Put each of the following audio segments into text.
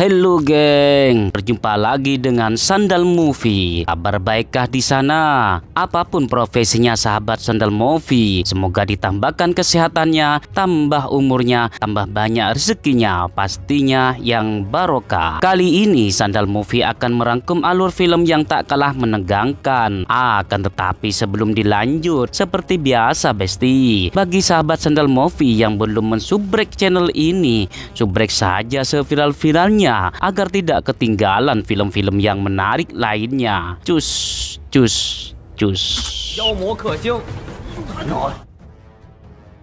Halo geng, berjumpa lagi dengan Sandal Movie. Kabar baikkah di sana? Apapun profesinya sahabat Sandal Movie, semoga ditambahkan kesehatannya, tambah umurnya, tambah banyak rezekinya, pastinya yang barokah. Kali ini Sandal Movie akan merangkum alur film yang tak kalah menegangkan. Akan tetapi sebelum dilanjut, seperti biasa besti, bagi sahabat Sandal Movie yang belum mensubrek channel ini, subrek saja seviral-viralnya agar tidak ketinggalan film-film yang menarik lainnya. Cus, cus, cus.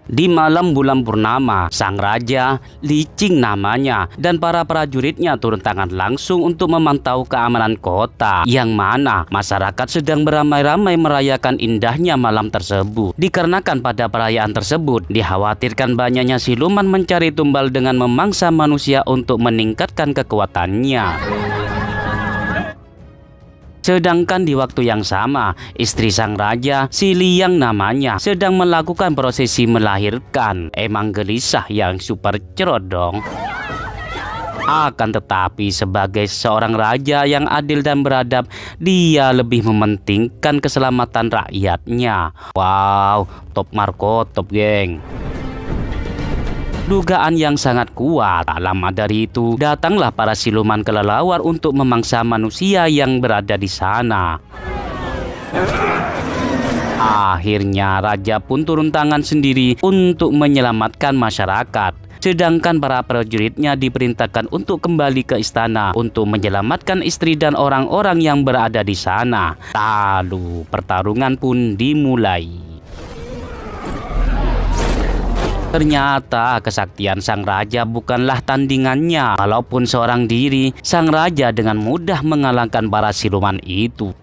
Di malam bulan purnama, sang raja, Li Qing namanya, dan para prajuritnya turun tangan langsung untuk memantau keamanan kota, yang mana masyarakat sedang beramai-ramai merayakan indahnya malam tersebut. Dikarenakan pada perayaan tersebut, dikhawatirkan banyaknya siluman mencari tumbal dengan memangsa manusia untuk meningkatkan kekuatannya. Sedangkan di waktu yang sama, istri sang raja, si Liang namanya, sedang melakukan prosesi melahirkan. Emang gelisah yang super cerodong. Akan tetapi sebagai seorang raja yang adil dan beradab, dia lebih mementingkan keselamatan rakyatnya. Wow, top marko, top geng. Dugaan yang sangat kuat. Tak lama dari itu, datanglah para siluman kelelawar untuk memangsa manusia yang berada di sana. Akhirnya raja pun turun tangan sendiri untuk menyelamatkan masyarakat. Sedangkan para prajuritnya diperintahkan untuk kembali ke istana untuk menyelamatkan istri dan orang-orang yang berada di sana. Lalu pertarungan pun dimulai. Ternyata kesaktian sang raja bukanlah tandingannya. Walaupun seorang diri, sang raja dengan mudah mengalahkan para siluman itu.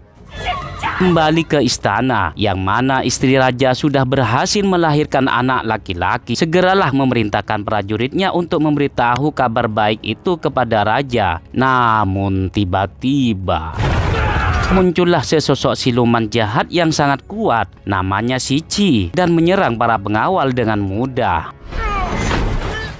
Kembali ke istana, yang mana istri raja sudah berhasil melahirkan anak laki-laki. Segeralah memerintahkan prajuritnya untuk memberitahu kabar baik itu kepada raja. Namun tiba-tiba muncullah sesosok siluman jahat yang sangat kuat, namanya Si Qi, dan menyerang para pengawal dengan mudah.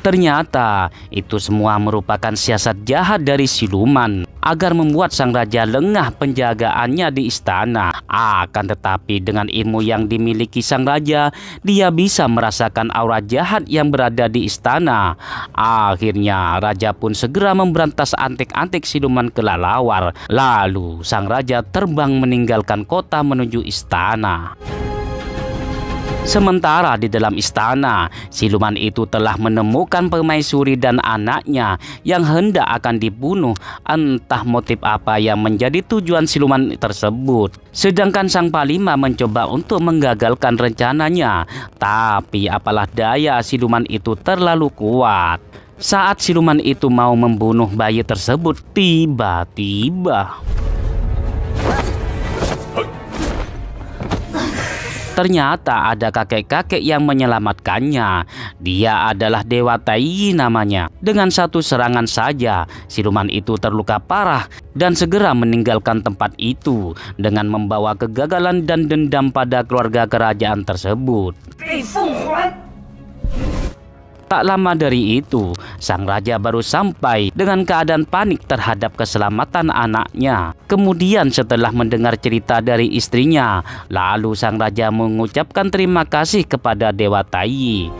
Ternyata itu semua merupakan siasat jahat dari siluman agar membuat sang raja lengah penjagaannya di istana. Akan tetapi dengan ilmu yang dimiliki sang raja, dia bisa merasakan aura jahat yang berada di istana. Akhirnya raja pun segera memberantas antek-antek siluman kelelawar. Lalu sang raja terbang meninggalkan kota menuju istana. Sementara di dalam istana, siluman itu telah menemukan permaisuri dan anaknya yang hendak akan dibunuh. Entah motif apa yang menjadi tujuan siluman tersebut. Sedangkan sang Panglima mencoba untuk menggagalkan rencananya. Tapi apalah daya, siluman itu terlalu kuat. Saat siluman itu mau membunuh bayi tersebut, tiba-tiba ternyata ada kakek-kakek yang menyelamatkannya. Dia adalah Dewa Tai namanya. Dengan satu serangan saja, siluman itu terluka parah dan segera meninggalkan tempat itu dengan membawa kegagalan dan dendam pada keluarga kerajaan tersebut. Tak lama dari itu, sang raja baru sampai dengan keadaan panik terhadap keselamatan anaknya. Kemudian setelah mendengar cerita dari istrinya, lalu sang raja mengucapkan terima kasih kepada Dewa Tai.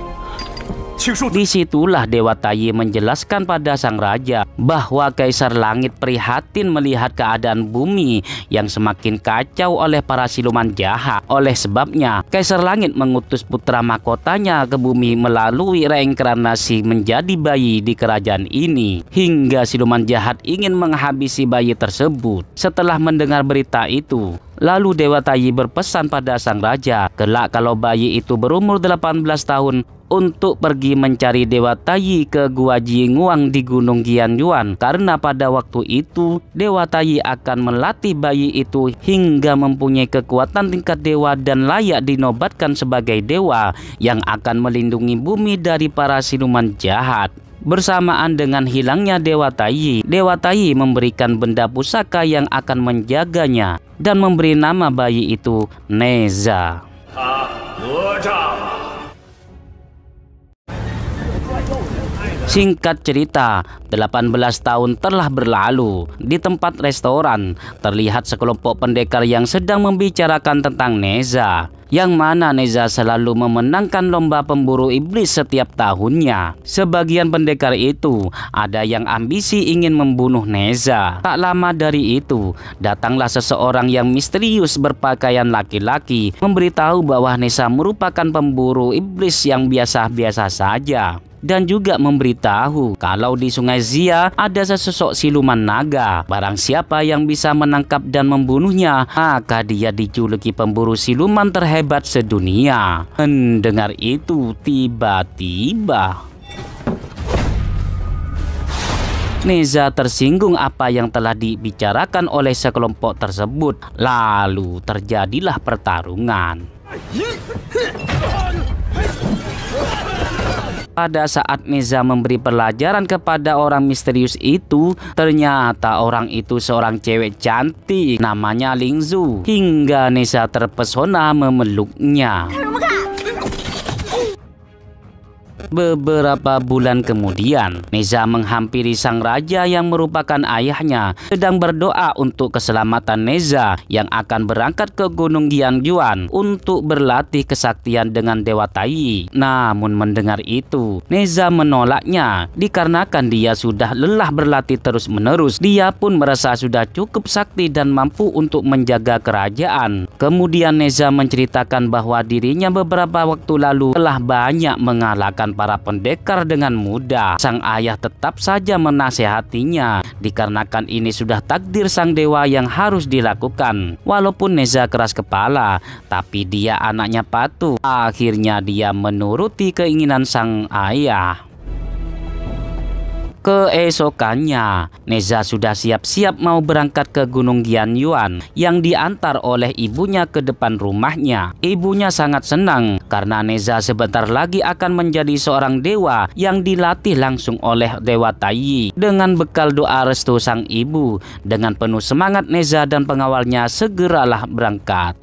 Disitulah Dewa Tai menjelaskan pada sang raja bahwa Kaisar Langit prihatin melihat keadaan bumi yang semakin kacau oleh para siluman jahat. Oleh sebabnya, Kaisar Langit mengutus putra mahkotanya ke bumi melalui reinkarnasi menjadi bayi di kerajaan ini. Hingga siluman jahat ingin menghabisi bayi tersebut. Setelah mendengar berita itu, lalu Dewa Tai berpesan pada sang raja, kelak kalau bayi itu berumur 18 tahun, untuk pergi mencari Dewa Tai ke Gua Jinguang di Gunung Qianyuan. Karena pada waktu itu, Dewa Tai akan melatih bayi itu hingga mempunyai kekuatan tingkat dewa dan layak dinobatkan sebagai dewa yang akan melindungi bumi dari para siluman jahat. Bersamaan dengan hilangnya Dewa Tai memberikan benda pusaka yang akan menjaganya dan memberi nama bayi itu Neza. Singkat cerita, 18 tahun telah berlalu. Di tempat restoran, terlihat sekelompok pendekar yang sedang membicarakan tentang Neza, yang mana Neza selalu memenangkan lomba pemburu iblis setiap tahunnya. Sebagian pendekar itu ada yang ambisi ingin membunuh Neza. Tak lama dari itu, datanglah seseorang yang misterius berpakaian laki-laki memberitahu bahwa Neza merupakan pemburu iblis yang biasa-biasa saja. Dan juga memberitahu kalau di Sungai Zia ada sesosok siluman naga. Barang siapa yang bisa menangkap dan membunuhnya, maka dia dijuluki pemburu siluman terhebat sedunia. Mendengar itu, tiba-tiba Neza tersinggung apa yang telah dibicarakan oleh sekelompok tersebut. Lalu terjadilah pertarungan. Pada saat Neza memberi pelajaran kepada orang misterius itu, ternyata orang itu seorang cewek cantik namanya Lingzu. Hingga Neza terpesona memeluknya. Beberapa bulan kemudian, Neza menghampiri sang raja yang merupakan ayahnya, sedang berdoa untuk keselamatan Neza yang akan berangkat ke Gunung Gianyuan untuk berlatih kesaktian dengan Dewa Tai. Namun mendengar itu, Neza menolaknya dikarenakan dia sudah lelah berlatih terus-menerus. Dia pun merasa sudah cukup sakti dan mampu untuk menjaga kerajaan. Kemudian Neza menceritakan bahwa dirinya beberapa waktu lalu telah banyak mengalahkan para pendekar dengan mudah. Sang ayah tetap saja menasehatinya dikarenakan ini sudah takdir sang dewa yang harus dilakukan. Walaupun Neza keras kepala, tapi dia anaknya patuh. Akhirnya dia menuruti keinginan sang ayah. Keesokannya, Neza sudah siap-siap mau berangkat ke Gunung Gianyuan yang diantar oleh ibunya ke depan rumahnya. Ibunya sangat senang karena Neza sebentar lagi akan menjadi seorang dewa yang dilatih langsung oleh Dewa Tai. Dengan bekal doa restu sang ibu, dengan penuh semangat Neza dan pengawalnya segeralah berangkat.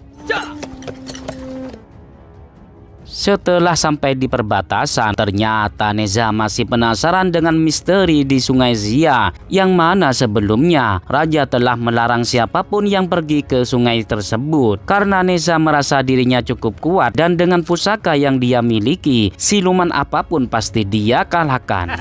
Setelah sampai di perbatasan, ternyata Neza masih penasaran dengan misteri di Sungai Zia, yang mana sebelumnya raja telah melarang siapapun yang pergi ke sungai tersebut karena Neza merasa dirinya cukup kuat dan dengan pusaka yang dia miliki, siluman apapun pasti dia kalahkan.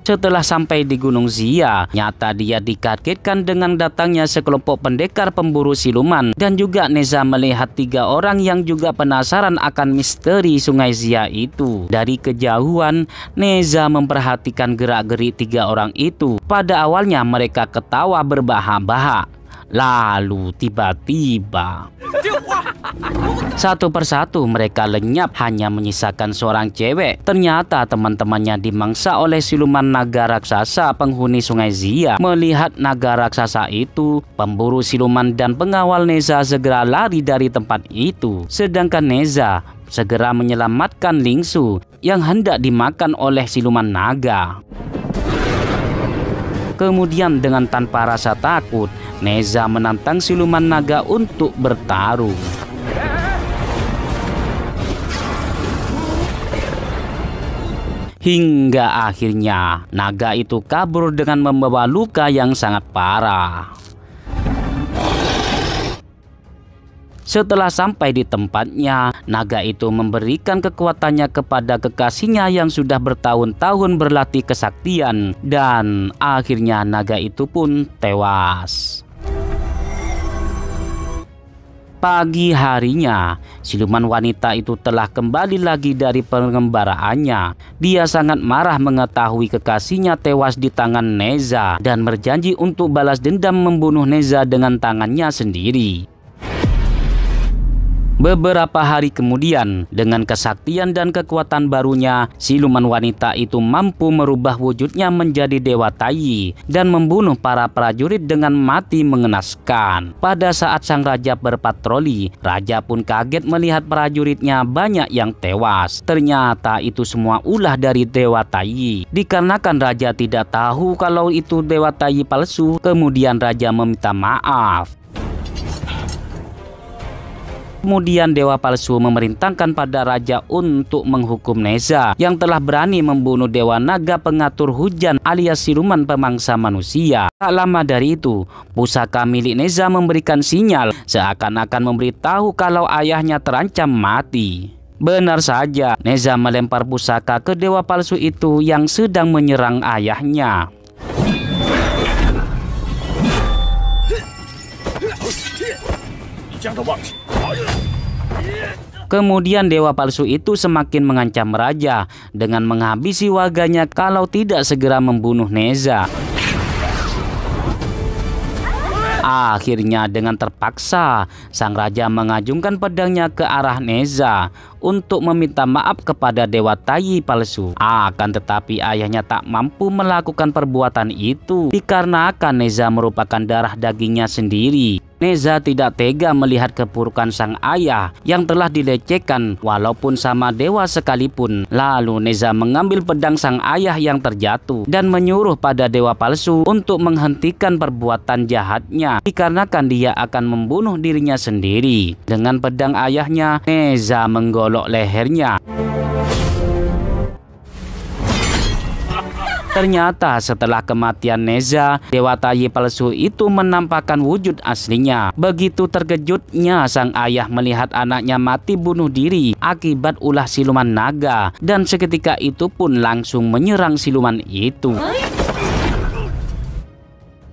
Setelah sampai di Gunung Zia, nyata dia dikagetkan dengan datangnya sekelompok pendekar pemburu siluman, dan juga Neza melihat 3 orang yang juga penasaran akan misteri Sungai Zia itu. Dari kejauhan, Neza memperhatikan gerak-gerik 3 orang itu. Pada awalnya mereka ketawa berbahak-bahak. Lalu tiba-tiba satu persatu mereka lenyap, hanya menyisakan seorang cewek. Ternyata teman-temannya dimangsa oleh siluman naga raksasa penghuni Sungai Zia. Melihat naga raksasa itu, pemburu siluman dan pengawal Neza segera lari dari tempat itu. Sedangkan Neza segera menyelamatkan Lingzu yang hendak dimakan oleh siluman naga. Kemudian dengan tanpa rasa takut, Neza menantang siluman naga untuk bertarung. Hingga akhirnya naga itu kabur dengan membawa luka yang sangat parah. Setelah sampai di tempatnya, naga itu memberikan kekuatannya kepada kekasihnya yang sudah bertahun-tahun berlatih kesaktian, dan akhirnya naga itu pun tewas. Pagi harinya, siluman wanita itu telah kembali lagi dari pengembaraannya. Dia sangat marah mengetahui kekasihnya tewas di tangan Neza dan berjanji untuk balas dendam membunuh Neza dengan tangannya sendiri. Beberapa hari kemudian, dengan kesaktian dan kekuatan barunya, siluman wanita itu mampu merubah wujudnya menjadi Dewa Tai dan membunuh para prajurit dengan mati mengenaskan. Pada saat sang raja berpatroli, raja pun kaget melihat prajuritnya banyak yang tewas. Ternyata itu semua ulah dari Dewa Tai. Dikarenakan raja tidak tahu kalau itu Dewa Tai palsu, kemudian raja meminta maaf. Kemudian dewa palsu memerintahkan pada raja untuk menghukum Neza yang telah berani membunuh dewa naga pengatur hujan alias siluman pemangsa manusia. Tak lama dari itu, pusaka milik Neza memberikan sinyal seakan-akan memberitahu kalau ayahnya terancam mati. Benar saja, Neza melempar pusaka ke dewa palsu itu yang sedang menyerang ayahnya. Kemudian dewa palsu itu semakin mengancam raja dengan menghabisi warganya kalau tidak segera membunuh Neza. Akhirnya dengan terpaksa, sang raja mengajungkan pedangnya ke arah Neza untuk meminta maaf kepada dewa tayi palsu. Akan tetapi ayahnya tak mampu melakukan perbuatan itu dikarenakan Neza merupakan darah dagingnya sendiri. Neza tidak tega melihat keburukan sang ayah yang telah dilecehkan walaupun sama dewa sekalipun. Lalu Neza mengambil pedang sang ayah yang terjatuh dan menyuruh pada dewa palsu untuk menghentikan perbuatan jahatnya dikarenakan dia akan membunuh dirinya sendiri. Dengan pedang ayahnya, Neza menggolok lehernya. Ternyata setelah kematian Neza, dewa tayi palsu itu menampakkan wujud aslinya. Begitu terkejutnya sang ayah melihat anaknya mati bunuh diri akibat ulah siluman naga, dan seketika itu pun langsung menyerang siluman itu.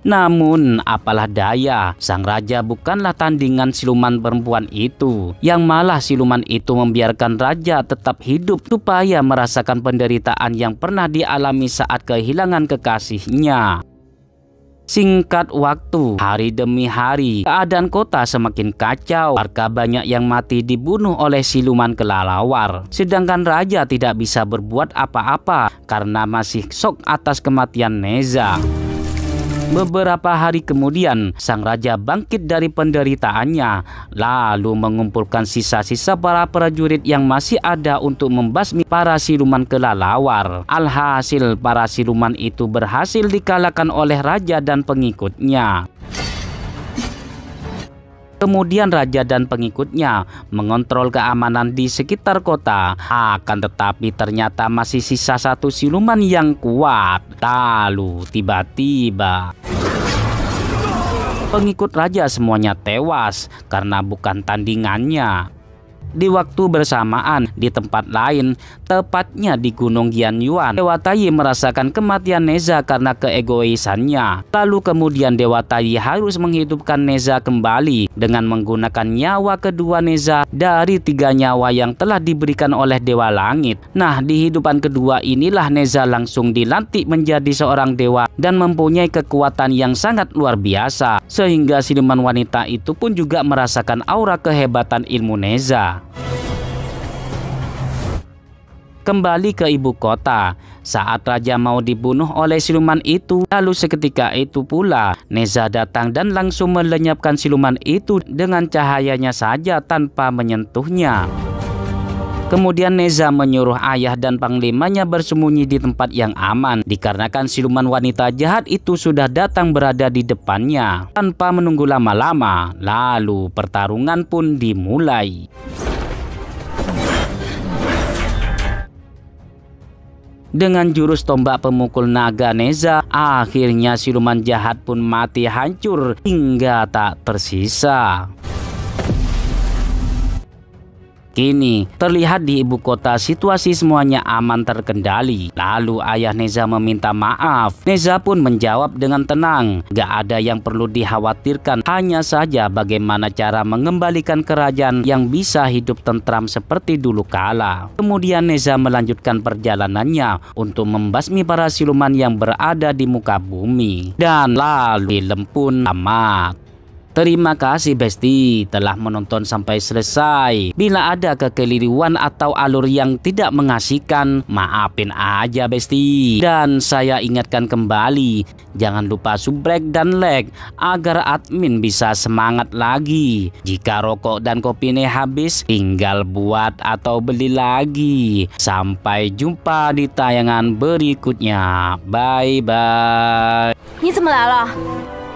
Namun apalah daya, sang raja bukanlah tandingan siluman perempuan itu, yang malah siluman itu membiarkan raja tetap hidup supaya merasakan penderitaan yang pernah dialami saat kehilangan kekasihnya. Singkat waktu, hari demi hari, keadaan kota semakin kacau. Warga banyak yang mati dibunuh oleh siluman kelelawar. Sedangkan raja tidak bisa berbuat apa-apa karena masih shock atas kematian Neza. Beberapa hari kemudian, sang raja bangkit dari penderitaannya, lalu mengumpulkan sisa-sisa para prajurit yang masih ada untuk membasmi para siluman kelelawar. Alhasil, para siluman itu berhasil dikalahkan oleh raja dan pengikutnya. Kemudian raja dan pengikutnya mengontrol keamanan di sekitar kota. Akan tetapi ternyata masih sisa satu siluman yang kuat. Lalu tiba-tiba pengikut raja semuanya tewas karena bukan tandingannya. Di waktu bersamaan, di tempat lain, tepatnya di Gunung Gianyuan, dewa tayi merasakan kematian Neza karena keegoisannya. Lalu kemudian dewa tayi harus menghidupkan Neza kembali dengan menggunakan nyawa kedua Neza dari 3 nyawa yang telah diberikan oleh dewa langit. Nah, di hidupan kedua inilah Neza langsung dilantik menjadi seorang dewa dan mempunyai kekuatan yang sangat luar biasa, sehingga siluman wanita itu pun juga merasakan aura kehebatan ilmu Neza. Kembali ke ibu kota, saat raja mau dibunuh oleh siluman itu, lalu seketika itu pula Neza datang dan langsung melenyapkan siluman itu dengan cahayanya saja tanpa menyentuhnya. Kemudian Neza menyuruh ayah dan panglimanya bersembunyi di tempat yang aman dikarenakan siluman wanita jahat itu sudah datang berada di depannya. Tanpa menunggu lama-lama, lalu pertarungan pun dimulai. Dengan jurus tombak pemukul naga Neza, akhirnya siluman jahat pun mati hancur hingga tak tersisa. Kini, terlihat di ibu kota situasi semuanya aman terkendali. Lalu ayah Neza meminta maaf. Neza pun menjawab dengan tenang, gak ada yang perlu dikhawatirkan, hanya saja bagaimana cara mengembalikan kerajaan yang bisa hidup tentram seperti dulu kala. Kemudian Neza melanjutkan perjalanannya untuk membasmi para siluman yang berada di muka bumi. Dan lalu film pun tamat. Terima kasih Besti telah menonton sampai selesai. Bila ada kekeliruan atau alur yang tidak mengasihkan, maafin aja Besti. Dan saya ingatkan kembali, jangan lupa subrek dan like agar admin bisa semangat lagi. Jika rokok dan kopinya habis, tinggal buat atau beli lagi. Sampai jumpa di tayangan berikutnya. Bye bye. 你怎么来了？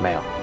没有。